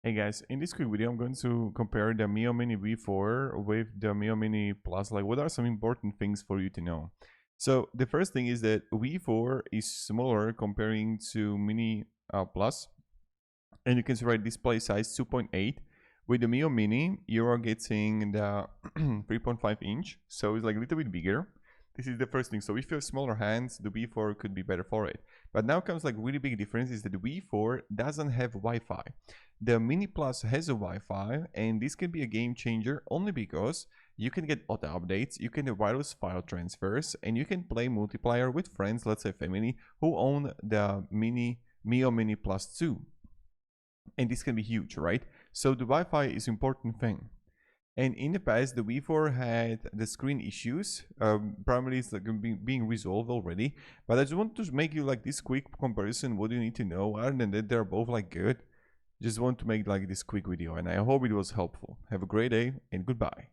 Hey guys, in this quick video I'm going to compare the Miyoo Mini V4 with the Miyoo Mini Plus. Like, what are some important things for you to know? So the first thing is that V4 is smaller comparing to Mini Plus, and you can see right display size 2.8. With the Miyoo Mini you are getting the 3.5 inch, so it's like a little bit bigger. This is the first thing. So if you have smaller hands, the V4 could be better for it. But now comes like really big difference is that the V4 doesn't have Wi-Fi. The Mini Plus has a Wi-Fi, and this can be a game changer only because you can get auto updates, you can do wireless file transfers, and you can play multiplayer with friends, let's say family, who own the Miyoo Mini Plus 2. And this can be huge, right? So the Wi-Fi is an important thing. And in the past, the V4 had the screen issues. Primarily, it's like being resolved already. But I just want to make you like this quick comparison. What do you need to know? Other than that, they're both like good. Just want to make like this quick video, and I hope it was helpful. Have a great day and goodbye.